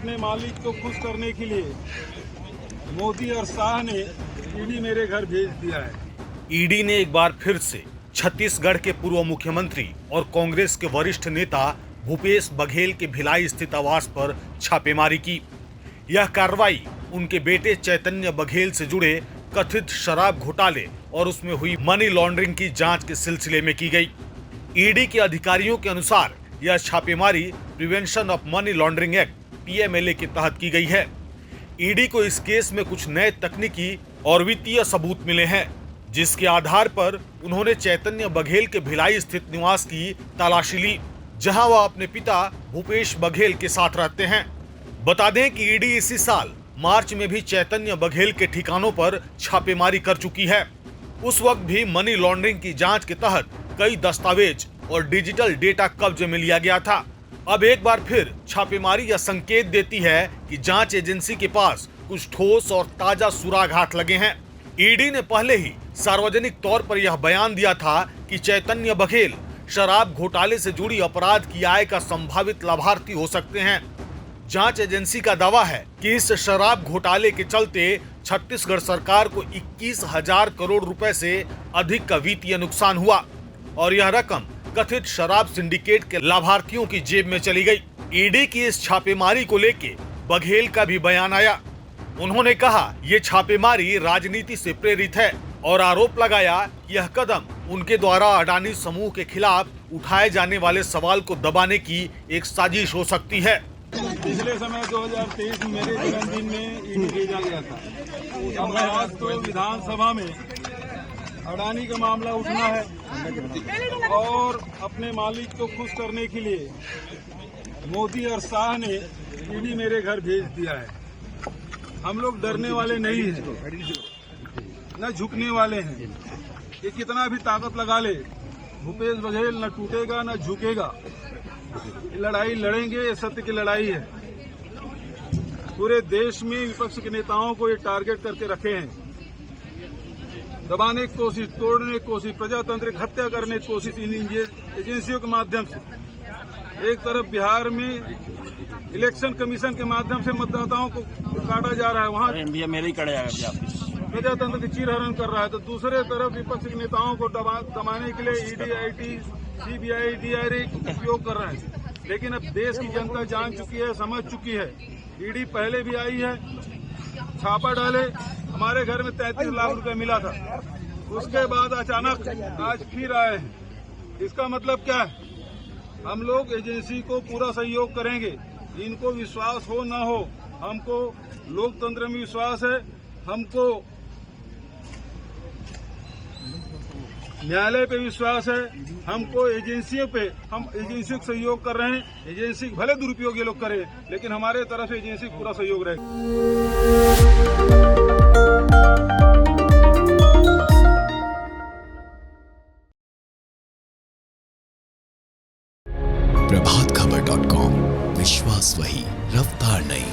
अपने मालिक को खुश करने के लिए मोदी और शाह ने ईडी मेरे घर भेज दिया है। ईडी ने एक बार फिर से छत्तीसगढ़ के पूर्व मुख्यमंत्री और कांग्रेस के वरिष्ठ नेता भूपेश बघेल के भिलाई स्थित आवास पर छापेमारी की। यह कार्रवाई उनके बेटे चैतन्य बघेल से जुड़े कथित शराब घोटाले और उसमें हुई मनी लॉन्ड्रिंग की जांच के सिलसिले में की गई। ईडी के अधिकारियों के अनुसार यह छापेमारी prevention of money laundering act (PMLA) के तहत की गई है। ईडी को इस केस में कुछ नए तकनीकी और वित्तीय सबूत मिले हैं, जिसके आधार पर उन्होंने चैतन्य बघेल के भिलाई स्थित निवास की तलाशी ली, जहां वह अपने पिता भूपेश बघेल के साथ रहते हैं। बता दें कि ईडी इसी साल मार्च में भी चैतन्य बघेल के ठिकानों पर छापेमारी कर चुकी है। उस वक्त भी मनी लॉन्ड्रिंग की जांच के तहत कई दस्तावेज और डिजिटल डेटा कब्जे में लिया गया था। अब एक बार फिर छापेमारी यह संकेत देती है कि जांच एजेंसी के पास कुछ ठोस और ताजा सुराग हाथ लगे हैं। ईडी ने पहले ही सार्वजनिक तौर पर यह बयान दिया था कि चैतन्य बघेल शराब घोटाले से जुड़ी अपराध की आय का संभावित लाभार्थी हो सकते हैं। जांच एजेंसी का दावा है कि इस शराब घोटाले के चलते छत्तीसगढ़ सरकार को 21,000 करोड़ रुपए से अधिक का वित्तीय नुकसान हुआ और यह रकम कथित शराब सिंडिकेट के लाभार्थियों की जेब में चली गई। ईडी की इस छापेमारी को लेकर बघेल का भी बयान आया। उन्होंने कहा ये छापेमारी राजनीति से प्रेरित है और आरोप लगाया कि यह कदम उनके द्वारा अडानी समूह के खिलाफ उठाए जाने वाले सवाल को दबाने की एक साजिश हो सकती है। पिछले समय 2023 में मेरे जन्मदिन में ईडी भेजा गया था। अब आज तो विधानसभा में अडानी का मामला उठना है और अपने मालिक को खुश करने के लिए मोदी और शाह ने ईडी मेरे घर भेज दिया है। हम लोग डरने वाले नहीं हैं, न झुकने वाले हैं। ये कितना भी ताकत लगा ले, भूपेश बघेल न टूटेगा न झुकेगा। लड़ाई लड़ेंगे, ये सत्य की लड़ाई है। पूरे देश में विपक्ष के नेताओं को ये टारगेट करके रखे हैं, दबाने की कोशिश, तोड़ने की कोशिश, प्रजातंत्र की हत्या करने की कोशिश इन एजेंसियों के माध्यम से। एक तरफ बिहार में इलेक्शन कमीशन के माध्यम से मतदाताओं को काटा जा रहा है, वहाँ मेरे ही कड़े प्रजातंत्र की चीरहरण कर रहा है, तो दूसरे तरफ विपक्ष के नेताओं को दबाने के लिए ईडी, आईटी, सीबीआई, डीआरए उपयोग कर रहे हैं। लेकिन अब देश की जनता जान चुकी है, समझ चुकी है। ईडी पहले भी आई है, छापा डाले, हमारे घर में 33 लाख रुपए मिला था। उसके बाद अचानक आज फिर आए हैं। इसका मतलब क्या है? हम लोग एजेंसी को पूरा सहयोग करेंगे। इनको विश्वास हो न हो, हमको लोकतंत्र में विश्वास है, हमको न्यायालय पे विश्वास है, हमको एजेंसियों पे, हम एजेंसियों को सहयोग कर रहे हैं। एजेंसी भले दुरुपयोग ये लोग करें, लेकिन हमारे तरफ से एजेंसी को पूरा सहयोग रहेगा। प्रभातखबर.com, विश्वास वही, रफ्तार नहीं।